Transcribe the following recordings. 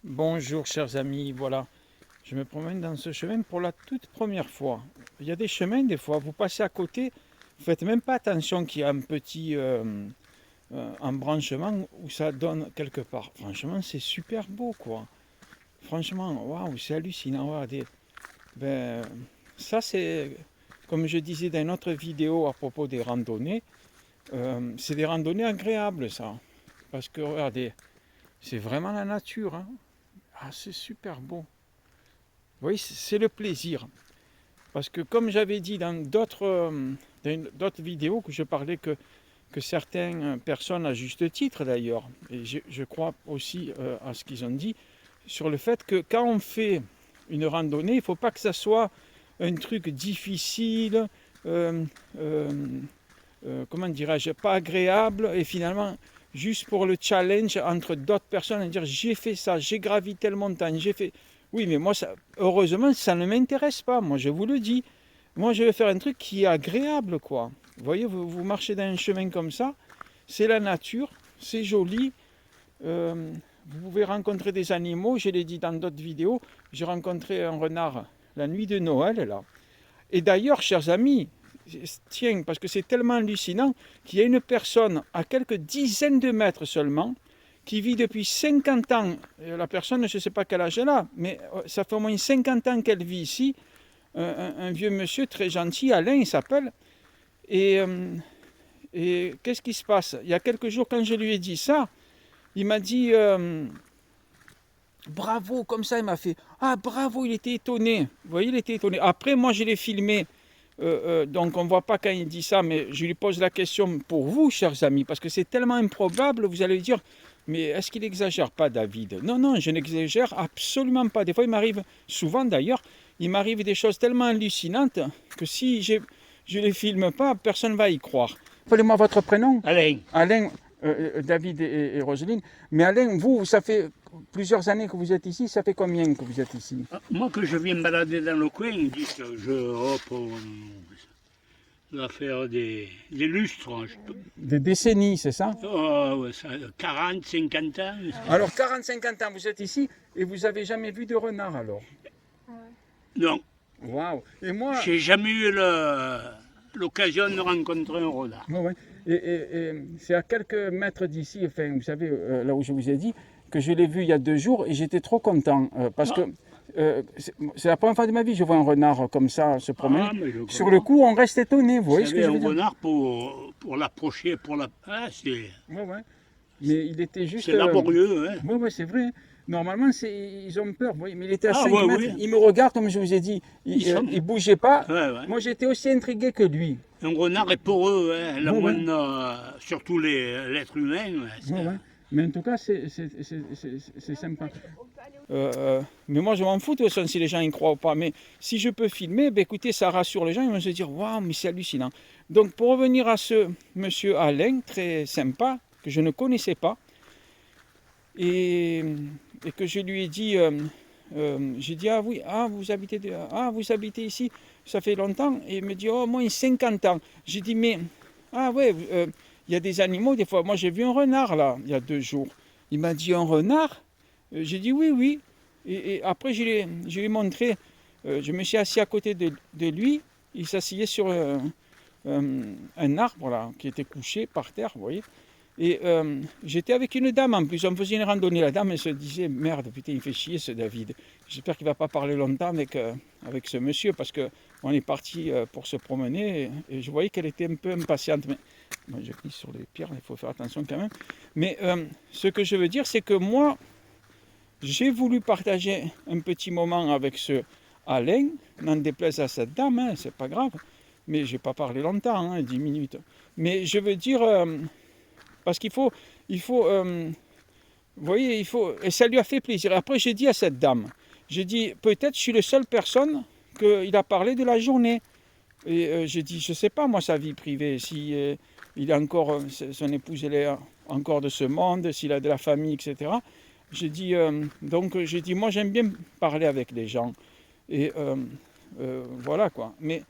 Bonjour chers amis, voilà, je me promène dans ce chemin pour la toute première fois. Il y a des chemins, des fois, vous passez à côté, vous faites même pas attention qu'il y a un petit embranchement où ça donne quelque part. Franchement, c'est super beau, quoi. Franchement, waouh, c'est hallucinant. Regardez. Ben, ça, c'est, comme je disais dans une autre vidéo à propos des randonnées, c'est des randonnées agréables, ça. Parce que, regardez, c'est vraiment la nature, hein. Ah, c'est super beau. Vous voyez, c'est le plaisir. Parce que comme j'avais dit dans d'autres vidéos, que je parlais que certaines personnes, à juste titre d'ailleurs, et je crois aussi à ce qu'ils ont dit, sur le fait que quand on fait une randonnée, il ne faut pas que ça soit un truc difficile, euh, euh, comment dirais-je, pas agréable, et finalement, juste pour le challenge entre d'autres personnes, et dire j'ai fait ça, j'ai gravi telle montagne, j'ai fait... Oui, mais moi, ça, heureusement, ça ne m'intéresse pas, moi je vous le dis. Moi, je vais faire un truc qui est agréable, quoi. Vous voyez, vous marchez dans un chemin comme ça, c'est la nature, c'est joli. euh, vous pouvez rencontrer des animaux, je l'ai dit dans d'autres vidéos, j'ai rencontré un renard la nuit de Noël, là. Et d'ailleurs, chers amis, tiens, parce que c'est tellement hallucinant qu'il y a une personne à quelques dizaines de mètres seulement qui vit depuis 50 ans. La personne, je ne sais pas quel âge elle a, mais ça fait au moins 50 ans qu'elle vit ici. Un vieux monsieur très gentil, Alain il s'appelle. Et, et qu'est-ce qui se passe? Il y a quelques jours, quand je lui ai dit ça, il m'a dit bravo, comme ça, il m'a fait ah bravo, il était étonné. Vous voyez, il était étonné. Après, moi, je l'ai filmé. Donc on ne voit pas quand il dit ça, mais je lui pose la question pour vous, chers amis, parce que c'est tellement improbable, vous allez dire, mais est-ce qu'il n'exagère pas, David? Non, non, je n'exagère absolument pas. Des fois, il m'arrive, souvent d'ailleurs, il m'arrive des choses tellement hallucinantes que si je ne les filme pas, personne ne va y croire. Appelez-moi votre prénom? Alain, Alain, David et Roselyne. Mais Alain, vous, ça fait plusieurs années que vous êtes ici, ça fait combien que vous êtes ici? moi que je viens me balader dans le coin, ils disent que ça va faire des lustres. Des décennies, c'est ça? Oh, ouais, 40, 50 ans. Alors, 40-50 ans, vous êtes ici et vous n'avez jamais vu de renard alors? Non, Waouh! Et moi, j'ai jamais eu l'occasion de rencontrer un renard. ouais, ouais. Et c'est à quelques mètres d'ici, enfin, vous savez, là où je vous ai dit, que je l'ai vu il y a 2 jours et j'étais trop content parce que c'est la première fois de ma vie que je vois un renard comme ça se promener. Ah, mais je Sur le coup, on reste étonné, vous Vous voyez ce que savez, je veux un dire? renard pour l'approcher, Ah, Ouais, ouais. Mais il était juste. c'est laborieux, hein. Oui, ouais, c'est vrai. Normalement, ils ont peur, vous voyez, mais il était à Ah, 5 ouais, mètres. oui. Il me regarde, comme je vous ai dit. Ils sont- Il bougeait pas. Ouais, ouais. Moi, j'étais aussi intrigué que lui. Un renard est poreux, hein. La Ouais, ouais. moine, surtout l'être humain. Ouais, ouais. Mais en tout cas, c'est sympa. Mais moi, je m'en fous de toute façon si les gens y croient ou pas. Mais si je peux filmer, ben, écoutez, ça rassure les gens. Ils vont se dire, waouh, mais c'est hallucinant. Donc, pour revenir à ce monsieur Alain, très sympa, que je ne connaissais pas, et, et que je lui ai dit, j'ai dit, ah oui, vous habitez ici, ça fait longtemps. Et il me dit, oh, au moins 50 ans. J'ai dit, mais, ah ouais, il y a des animaux, des fois. Moi, j'ai vu un renard, là, il y a 2 jours. Il m'a dit, un renard? J'ai dit, oui, oui. Et après, je lui ai montré, je me suis assis à côté de lui. Il s'asseyait sur un arbre, là, qui était couché par terre, vous voyez. Et j'étais avec une dame en plus, on faisait une randonnée. La dame, elle se disait, merde, putain, il fait chier ce David. J'espère qu'il ne va pas parler longtemps avec ce monsieur, parce qu'on est parti pour se promener, et je voyais qu'elle était un peu impatiente. Mais moi, je plie sur les pierres, il faut faire attention quand même. Mais ce que je veux dire, c'est que moi, j'ai voulu partager un petit moment avec ce Alain, n'en déplaise à cette dame, hein, c'est pas grave, mais je n'ai pas parlé longtemps, hein, 10 minutes. Mais je veux dire... parce vous voyez, et ça lui a fait plaisir. Après, j'ai dit à cette dame, j'ai dit, peut-être je suis la seule personne qu'il a parlé de la journée. Et j'ai dit, je ne sais pas, moi, sa vie privée, si il a encore, son épouse, elle est encore de ce monde, s'il a de la famille, etc. J'ai dit, j'ai dit, moi, j'aime bien parler avec les gens. Et voilà, quoi. Mais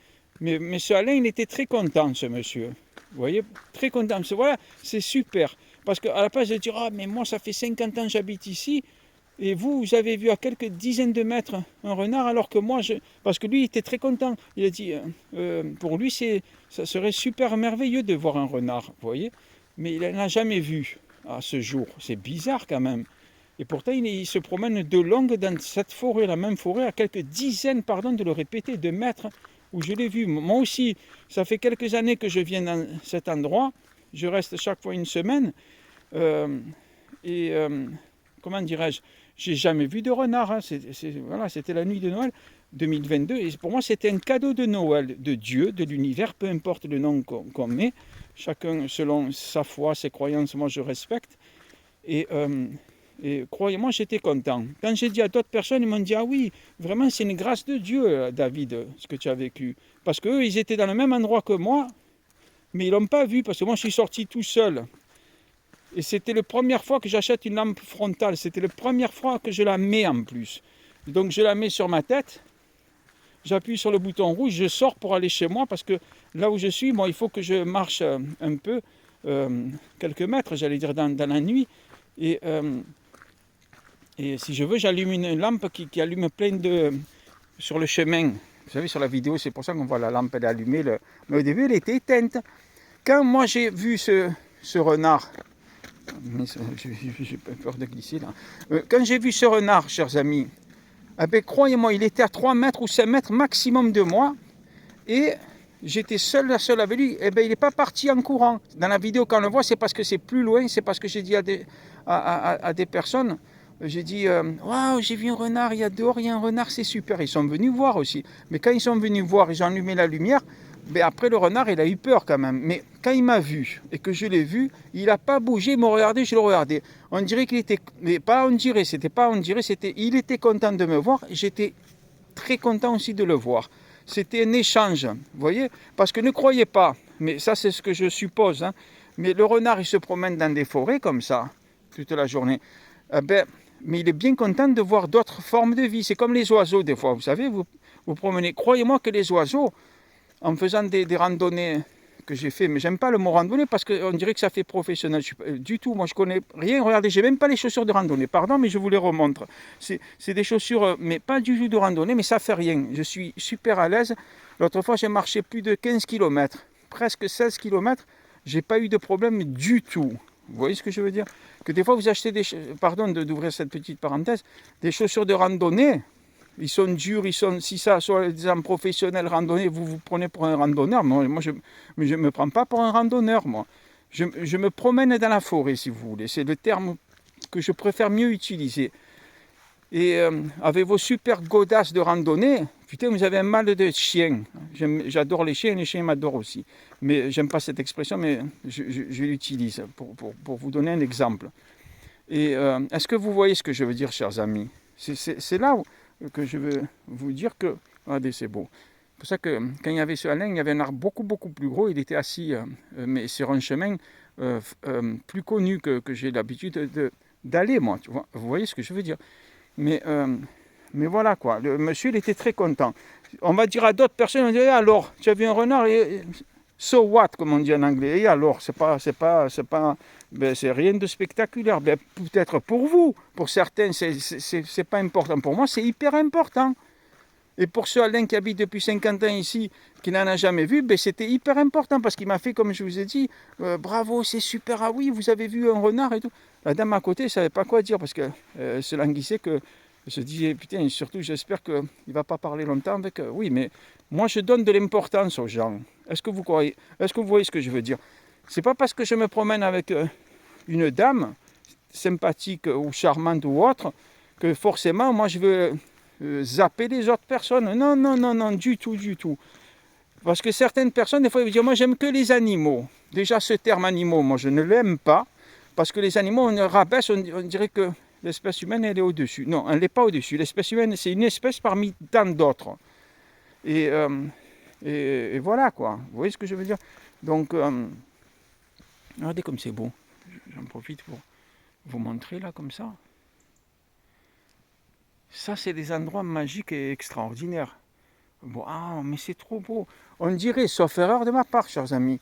ce Alain, il était très content, ce monsieur. Vous voyez, très content. Voilà, c'est super. Parce qu'à la place de dire, ah, mais moi, ça fait 50 ans que j'habite ici, Et vous avez vu à quelques dizaines de mètres un renard, alors que moi, parce que lui, il était très content. Il a dit, pour lui, ça serait super merveilleux de voir un renard, vous voyez. Mais il n'en a jamais vu à ce jour. C'est bizarre quand même. Et pourtant, il se promène de longue dans cette forêt, la même forêt, à quelques dizaines, pardon de le répéter, de mètres où je l'ai vu. Moi aussi, ça fait quelques années que je viens dans cet endroit. Je reste chaque fois une semaine. Comment dirais-je, j'ai jamais vu de renard. Hein. Voilà, c'était la nuit de Noël 2022. Et pour moi, c'était un cadeau de Noël, de Dieu, de l'univers, peu importe le nom qu'on met. Chacun selon sa foi, ses croyances, moi je respecte. Et croyez-moi, j'étais content. Quand j'ai dit à d'autres personnes, ils m'ont dit, ah oui, vraiment c'est une grâce de Dieu, David, ce que tu as vécu. Parce qu'eux, ils étaient dans le même endroit que moi, mais ils ne l'ont pas vu, parce que moi je suis sorti tout seul. Et c'était la première fois que j'achète une lampe frontale. C'était la première fois que je la mets en plus. Donc je la mets sur ma tête. J'appuie sur le bouton rouge. Je sors pour aller chez moi parce que là où je suis, il faut que je marche un peu, quelques mètres, j'allais dire, dans la nuit. Et si je veux, j'allume une lampe qui allume plein sur le chemin. Vous savez, sur la vidéo, c'est pour ça qu'on voit la lampe, elle est allumée. Mais au début, elle était éteinte. Quand moi j'ai vu ce renard, j'ai peur de glisser là. Quand j'ai vu ce renard, chers amis, croyez-moi, il était à 3 mètres ou 5 mètres maximum de moi. Et j'étais seul avec lui. Il n'est pas parti en courant. Dans la vidéo, quand on le voit, c'est parce que c'est plus loin. C'est parce que j'ai dit à des personnes, j'ai dit, waouh, j'ai vu un renard, il y a dehors, il y a un renard, c'est super. Ils sont venus voir aussi. Mais quand ils sont venus voir, ils ont allumé la lumière. Après, le renard, il a eu peur quand même. Mais quand il m'a vu et que je l'ai vu, il n'a pas bougé, il m'a regardé, je le regardais. On dirait qu'il était... Mais pas on dirait, c'était pas on dirait, c'était... Il était content de me voir. J'étais très content aussi de le voir. C'était un échange, vous voyez. Parce que ne croyez pas, mais ça c'est ce que je suppose, hein, mais le renard, il se promène dans des forêts comme ça, toute la journée. Mais il est bien content de voir d'autres formes de vie. C'est comme les oiseaux, des fois, vous savez, vous promenez. Croyez-moi que les oiseaux... En faisant des randonnées que j'ai fait, mais j'aime pas le mot randonnée parce qu'on dirait que ça fait professionnel. Du tout, moi je connais rien. Regardez, j'ai même pas les chaussures de randonnée. Pardon, mais je vous les remontre. C'est des chaussures, mais pas du tout de randonnée, mais ça fait rien. Je suis super à l'aise. L'autre fois, j'ai marché plus de 15 km, presque 16 km. J'ai pas eu de problème du tout. Vous voyez ce que je veux dire? Que des fois, vous achetez pardon d'ouvrir cette petite parenthèse, des chaussures de randonnée. Ils sont durs, si ça soit des hommes professionnels randonnés, vous vous prenez pour un randonneur. Moi je ne me prends pas pour un randonneur, moi. Je me promène dans la forêt, si vous voulez. C'est le terme que je préfère mieux utiliser. Et avec vos super godasses de randonnée, putain, vous avez un mal de chien. J'adore les chiens m'adorent aussi. Mais j'aime pas cette expression, mais je l'utilise pour vous donner un exemple. Et est-ce que vous voyez ce que je veux dire, chers amis? C'est là où... que je veux vous dire que... Regardez, c'est beau. C'est pour ça que quand il y avait ce Alain, il y avait un arbre beaucoup, beaucoup plus gros. Il était assis, mais sur un chemin plus connu que j'ai l'habitude d'aller, moi. Tu vois, vous voyez ce que je veux dire? Mais voilà, quoi. Le monsieur, il était très content. On va dire à d'autres personnes, on dit, alors, tu as vu un renard so what, comme on dit en anglais. Et alors, c'est rien de spectaculaire. Peut-être pour vous, pour certains, c'est pas important. Pour moi, c'est hyper important. Et pour ceux, Alain, qui habite depuis 50 ans ici, qui n'en a jamais vu, c'était hyper important parce qu'il m'a fait, comme je vous ai dit, bravo, c'est super, ah oui, vous avez vu un renard et tout. La dame à côté ne savait pas quoi dire parce que se languissait que je se disais, putain, surtout j'espère qu'il ne va pas parler longtemps avec... oui, mais moi je donne de l'importance aux gens. Est-ce que vous voyez ce que je veux dire? C'est pas parce que je me promène avec une dame sympathique ou charmante ou autre que forcément moi je veux zapper les autres personnes. Non, du tout. Parce que certaines personnes, des fois, ils vont dire, moi j'aime que les animaux. Déjà ce terme animaux, moi je ne l'aime pas. Parce que les animaux, on rabaisse, on dirait que l'espèce humaine, elle est au-dessus. Non, elle n'est pas au-dessus. L'espèce humaine, c'est une espèce parmi tant d'autres. Et voilà, quoi. Vous voyez ce que je veux dire? Donc, regardez comme c'est beau. J'en profite pour vous montrer, là, comme ça. Ça, c'est des endroits magiques et extraordinaires. Bon, mais c'est trop beau. On dirait, sauf erreur de ma part, chers amis,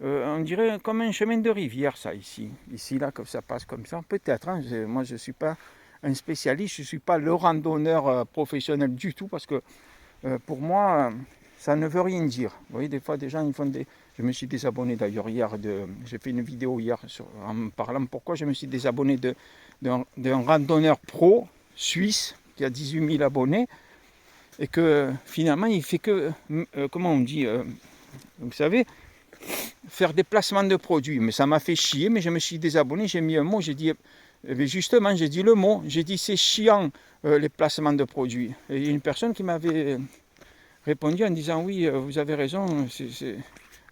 on dirait comme un chemin de rivière, ça, ici. Ici, là, comme ça passe comme ça. Peut-être, hein, moi, je ne suis pas un spécialiste, je ne suis pas le randonneur professionnel du tout, parce que pour moi, ça ne veut rien dire. Vous voyez, des fois, des gens, ils font des... Je me suis désabonné d'ailleurs hier, j'ai fait une vidéo hier en me parlant pourquoi je me suis désabonné d'un randonneur pro suisse qui a 18 000 abonnés, et que finalement, il fait que, comment on dit, vous savez, faire des placements de produits. Mais ça m'a fait chier, mais je me suis désabonné, j'ai mis un mot, j'ai dit, justement, j'ai dit le mot, j'ai dit c'est chiant les placements de produits. Et il y a une personne qui m'avait répondu en disant oui, vous avez raison,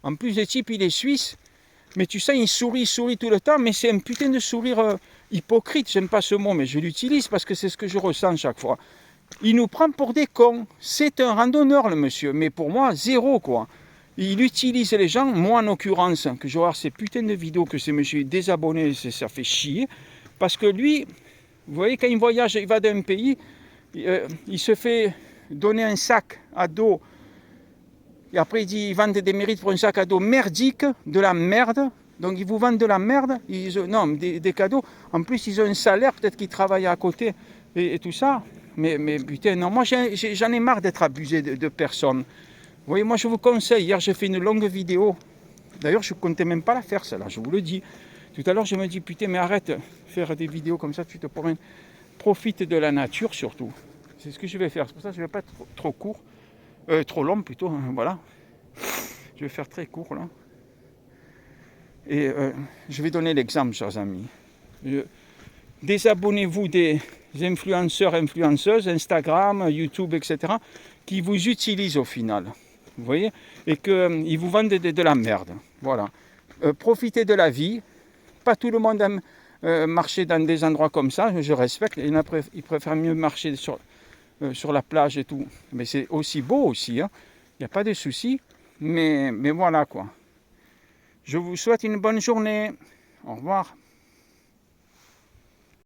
en plus le type il est suisse, mais tu sais, il sourit tout le temps, mais c'est un putain de sourire hypocrite, j'aime pas ce mot, mais je l'utilise parce que c'est ce que je ressens chaque fois. Il nous prend pour des cons, c'est un randonneur le monsieur, mais pour moi, zéro quoi. Il utilise les gens, moi en l'occurrence, que je vais voir ces putains de vidéos que ces monsieur désabonnés, ça fait chier, parce que lui, vous voyez, quand il voyage, il va d'un pays, il se fait donner un sac à dos, et après il vend des mérites pour un sac à dos merdique, de la merde, donc ils vous vendent de la merde, non, des cadeaux, en plus ils ont un salaire, peut-être qu'ils travaillent à côté, et tout ça, mais putain, non, moi j'en ai marre d'être abusé de personnes. Vous voyez, moi je vous conseille, hier j'ai fait une longue vidéo, d'ailleurs je ne comptais même pas la faire celle-là, je vous le dis. Tout à l'heure je me dis, putain mais arrête de faire des vidéos comme ça, tu te promènes, profite de la nature surtout. C'est ce que je vais faire, c'est pour ça que je ne vais pas être trop court, trop long plutôt, hein, voilà. Je vais faire très court là. Et je vais donner l'exemple, chers amis. Désabonnez-vous des influenceurs, influenceuses, Instagram, YouTube, etc., qui vous utilisent au final. Vous voyez, et qu'ils vous vendent de la merde. Voilà. Profitez de la vie. Pas tout le monde aime marcher dans des endroits comme ça. Je respecte. Ils préfèrent mieux marcher sur la plage et tout. Mais c'est aussi beau aussi. Hein. Il n'y a pas de souci. Mais voilà quoi. Je vous souhaite une bonne journée. Au revoir.